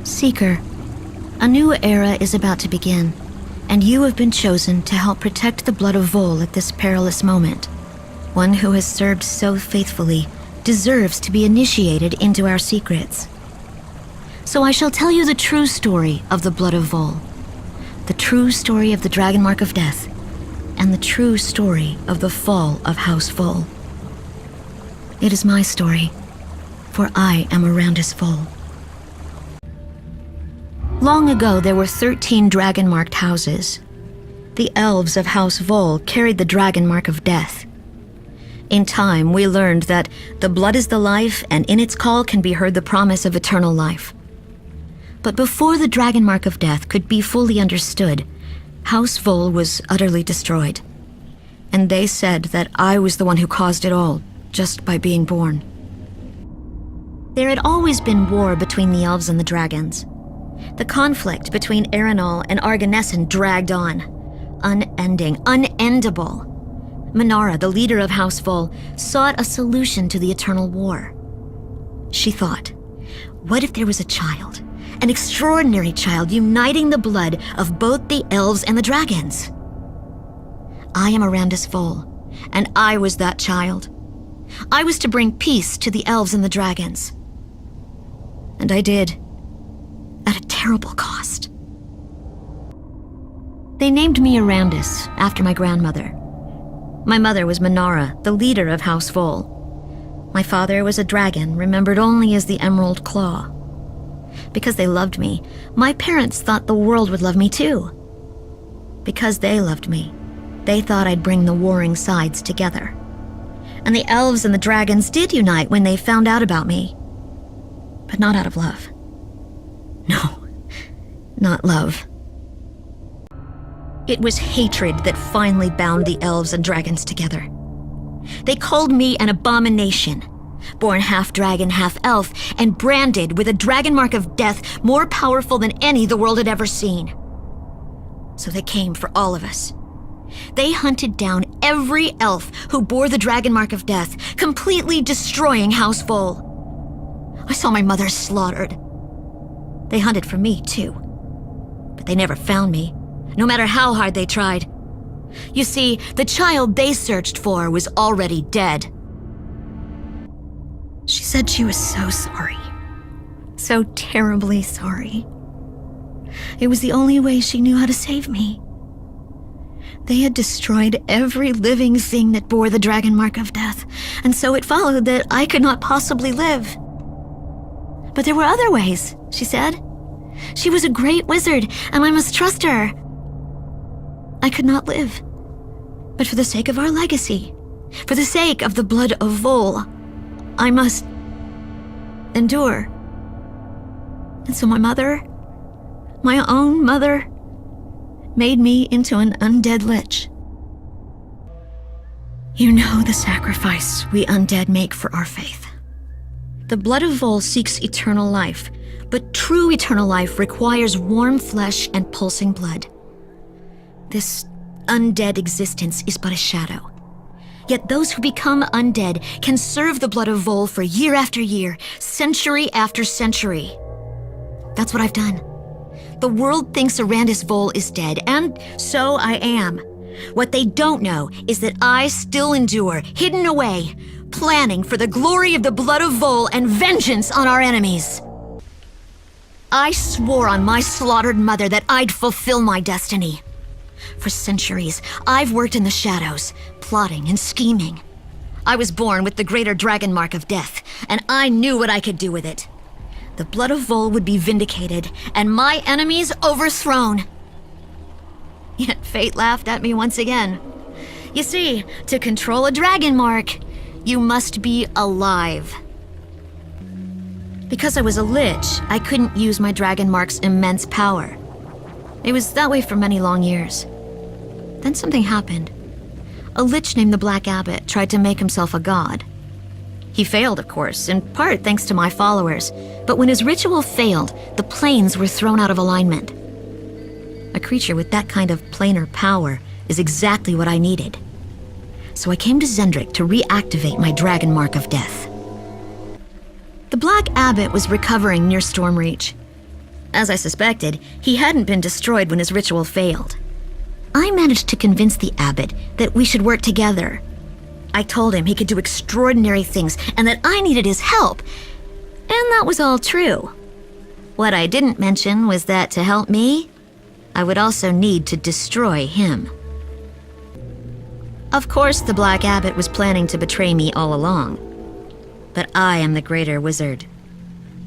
Seeker, a new era is about to begin, and you have been chosen to help protect the blood of Vol at this perilous moment. One who has served so faithfully deserves to be initiated into our secrets. So I shall tell you the true story of the blood of Vol, the true story of the Dragon Mark of Death, and the true story of the fall of House Vol. It is my story, for I am Erandis Vol. Long ago, there were 13 dragon-marked houses. The elves of House Vol carried the Dragon Mark of Death. In time, we learned that the blood is the life, and in its call can be heard the promise of eternal life. But before the Dragon Mark of Death could be fully understood, House Vol was utterly destroyed. And they said that I was the one who caused it all, just by being born. There had always been war between the elves and the dragons. The conflict between Erandis and Arganesson dragged on. Unending, unendable. Minara, the leader of House Vol, sought a solution to the eternal war. She thought, what if there was a child, an extraordinary child uniting the blood of both the elves and the dragons? I am Erandis Vol, and I was that child. I was to bring peace to the elves and the dragons. And I did. At a terrible cost. They named me Erandis after my grandmother. My mother was Minara, the leader of House Vol. My father was a dragon, remembered only as the Emerald Claw. Because they loved me, my parents thought the world would love me too. Because they loved me, they thought I'd bring the warring sides together. And the elves and the dragons did unite when they found out about me. But not out of love. No, not love. It was hatred that finally bound the elves and dragons together. They called me an abomination, born half dragon, half elf, and branded with a dragon mark of death more powerful than any the world had ever seen. So they came for all of us. They hunted down every elf who bore the dragon mark of death, completely destroying House Vol. I saw my mother slaughtered. They hunted for me, too. But they never found me, no matter how hard they tried. You see, the child they searched for was already dead. She said she was so sorry. So terribly sorry. It was the only way she knew how to save me. They had destroyed every living thing that bore the Dragon Mark of Death, and so it followed that I could not possibly live. But there were other ways, she said. She was a great wizard, and I must trust her. I could not live. But for the sake of our legacy, for the sake of the blood of Vol, I must endure. And so my mother, my own mother, made me into an undead lich. You know the sacrifice we undead make for our faith. The blood of Vol seeks eternal life, but true eternal life requires warm flesh and pulsing blood. This undead existence is but a shadow. Yet those who become undead can serve the blood of Vol for year after year, century after century. That's what I've done. The world thinks Erandis Vol is dead, and so I am. What they don't know is that I still endure, hidden away, planning for the glory of the blood of Vol and vengeance on our enemies. I swore on my slaughtered mother that I'd fulfill my destiny. For centuries, I've worked in the shadows, plotting and scheming. I was born with the greater dragon mark of death, and I knew what I could do with it. The blood of Vol would be vindicated, and my enemies overthrown. Yet fate laughed at me once again. You see, to control a dragon mark, you must be alive. Because I was a lich, I couldn't use my dragon mark's immense power. It was that way for many long years. Then something happened. A lich named the Black Abbot tried to make himself a god. He failed, of course, in part thanks to my followers, but when his ritual failed, the planes were thrown out of alignment. A creature with that kind of planar power is exactly what I needed. So I came to Zendrik to reactivate my dragon mark of death. The Black Abbot was recovering near Stormreach. As I suspected, he hadn't been destroyed when his ritual failed. I managed to convince the abbot that we should work together. I told him he could do extraordinary things and that I needed his help. And that was all true. What I didn't mention was that to help me, I would also need to destroy him. Of course, the Black Abbot was planning to betray me all along. But I am the greater wizard.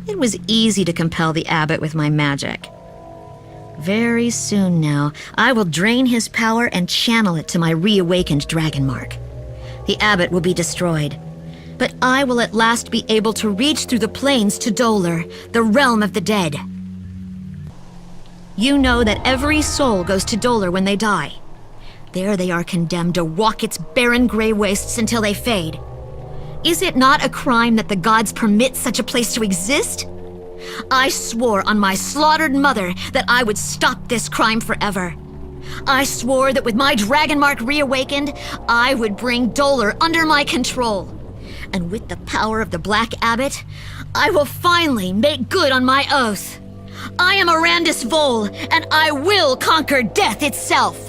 It was easy to compel the abbot with my magic. Very soon now, I will drain his power and channel it to my reawakened dragon mark. The abbot will be destroyed, but I will at last be able to reach through the plains to Dolar, the realm of the dead. You know that every soul goes to Dolar when they die. There they are condemned to walk its barren gray wastes until they fade. Is it not a crime that the gods permit such a place to exist? I swore on my slaughtered mother that I would stop this crime forever. I swore that with my dragon mark reawakened, I would bring Dolar under my control. And with the power of the Black Abbot, I will finally make good on my oath. I am Erandis Vol, and I will conquer death itself.